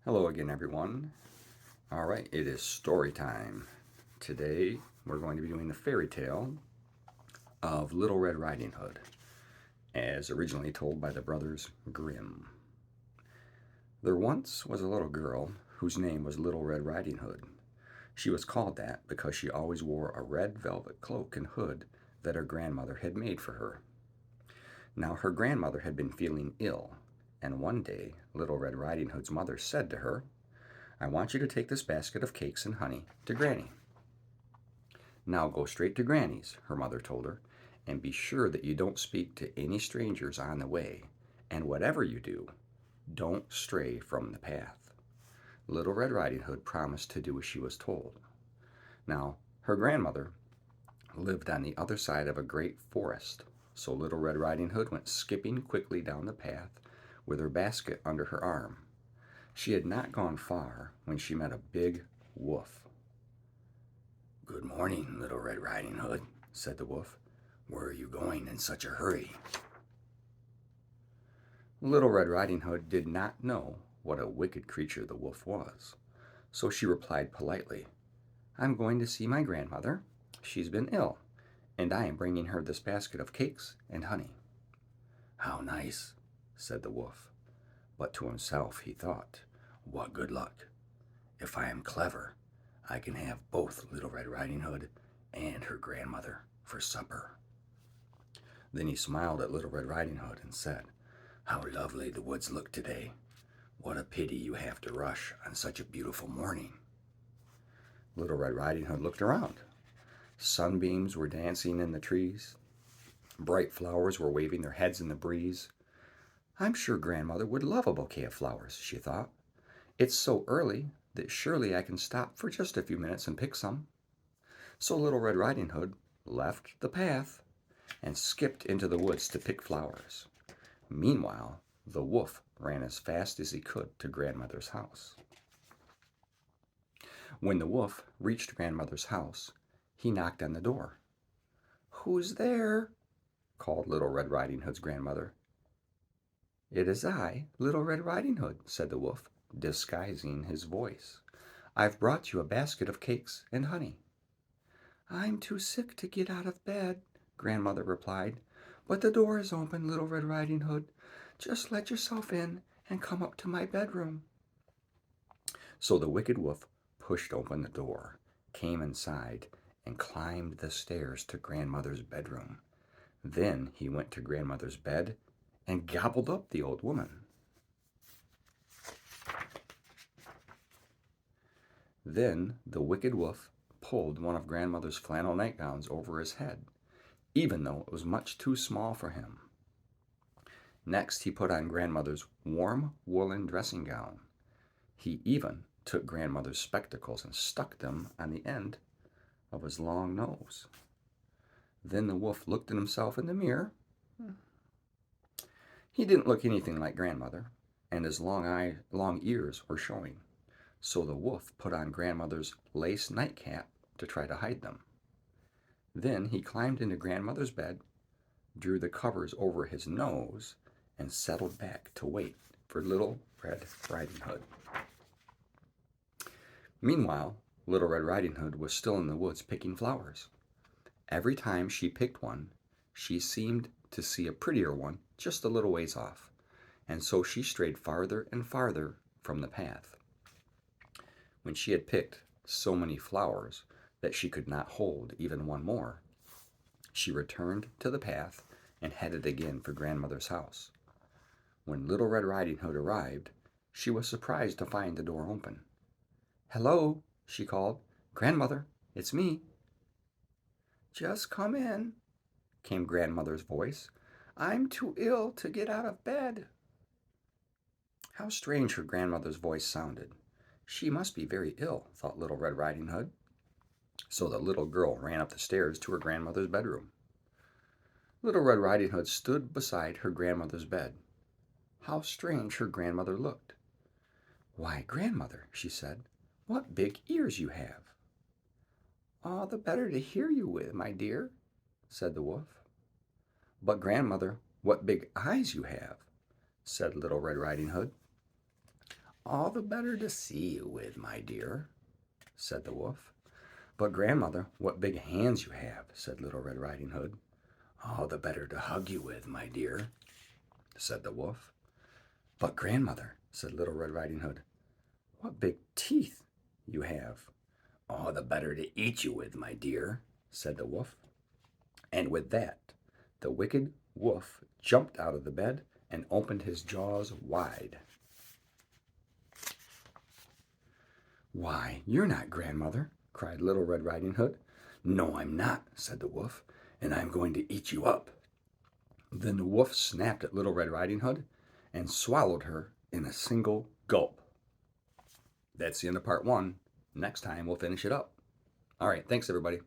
Hello again, everyone. All right, it is story time. Today we're going to be doing the fairy tale of Little Red Riding Hood, as originally told by the brothers Grimm. There once was a little girl whose name was Little Red Riding Hood. She was called that because she always wore a red velvet cloak and hood that her grandmother had made for her. Now, her grandmother had been feeling ill, and one day Little Red Riding Hood's mother said to her, "I want you to take this basket of cakes and honey to Granny." "Now go straight to Granny's," her mother told her, "and be sure that you don't speak to any strangers on the way, and whatever you do, don't stray from the path." Little Red Riding Hood promised to do as she was told. Now, her grandmother lived on the other side of a great forest, so Little Red Riding Hood went skipping quickly down the path with her basket under her arm. She had not gone far when she met a big wolf. "Good morning, Little Red Riding Hood," said the wolf. "Where are you going in such a hurry?" Little Red Riding Hood did not know what a wicked creature the wolf was, so she replied politely, "I'm going to see my grandmother. She's been ill, and I am bringing her this basket of cakes and honey." "How nice," said the wolf, but to himself he thought, "What good luck. If I am clever, I can have both Little Red Riding Hood and her grandmother for supper." Then he smiled at Little Red Riding Hood and said, "How lovely the woods look today. What a pity you have to rush on such a beautiful morning." Little Red Riding Hood looked around. Sunbeams were dancing in the trees. Bright flowers were waving their heads in the breeze. "I'm sure Grandmother would love a bouquet of flowers," she thought. "It's so early that surely I can stop for just a few minutes and pick some." So Little Red Riding Hood left the path and skipped into the woods to pick flowers. Meanwhile, the wolf ran as fast as he could to Grandmother's house. When the wolf reached Grandmother's house, he knocked on the door. "Who's there?" called Little Red Riding Hood's grandmother. "It is I, Little Red Riding Hood," said the wolf, disguising his voice. "I've brought you a basket of cakes and honey." "I'm too sick to get out of bed," Grandmother replied, "but the door is open, Little Red Riding Hood. Just let yourself in and come up to my bedroom." So the wicked wolf pushed open the door, came inside, and climbed the stairs to Grandmother's bedroom. Then he went to Grandmother's bed and gobbled up the old woman. Then the wicked wolf pulled one of Grandmother's flannel nightgowns over his head, even though it was much too small for him. Next, he put on Grandmother's warm woolen dressing gown. He even took Grandmother's spectacles and stuck them on the end of his long nose. Then the wolf looked at himself in the mirror. He didn't look anything like Grandmother, and his long ears were showing. So the wolf put on Grandmother's lace nightcap to try to hide them. Then he climbed into Grandmother's bed, drew the covers over his nose, and settled back to wait for Little Red Riding Hood. Meanwhile, Little Red Riding Hood was still in the woods picking flowers. Every time she picked one, she seemed to see a prettier one just a little ways off, and so she strayed farther and farther from the path. When she had picked so many flowers that she could not hold even one more, she returned to the path and headed again for Grandmother's house. When Little Red Riding Hood arrived, she was surprised to find the door open. "Hello," she called. "Grandmother, it's me." "Just come in," came Grandmother's voice. "I'm too ill to get out of bed." How strange her grandmother's voice sounded. She must be very ill, thought Little Red Riding Hood. So the little girl ran up the stairs to her grandmother's bedroom. Little Red Riding Hood stood beside her grandmother's bed. How strange her grandmother looked. "Why, Grandmother," she said, "what big ears you have." "All the better to hear you with, my dear," said the wolf. "But, Grandmother, what big eyes you have," said Little Red Riding Hood. All the better to see you with, my dear, said the wolf. But, grandmother, what big hands you have, said Little Red Riding Hood. All the better to hug you with, my dear, said the wolf. But, grandmother, said Little Red Riding Hood, what big teeth you have. All the better to eat you with, my dear, said the wolf. And with that, the wicked wolf jumped out of the bed and opened his jaws wide. Why, you're not grandmother, cried Little Red Riding Hood. No, I'm not, said the wolf, and I'm going to eat you up. Then the wolf snapped at Little Red Riding Hood and swallowed her in a single gulp. That's the end of part one. Next time we'll finish it up. All right, thanks everybody.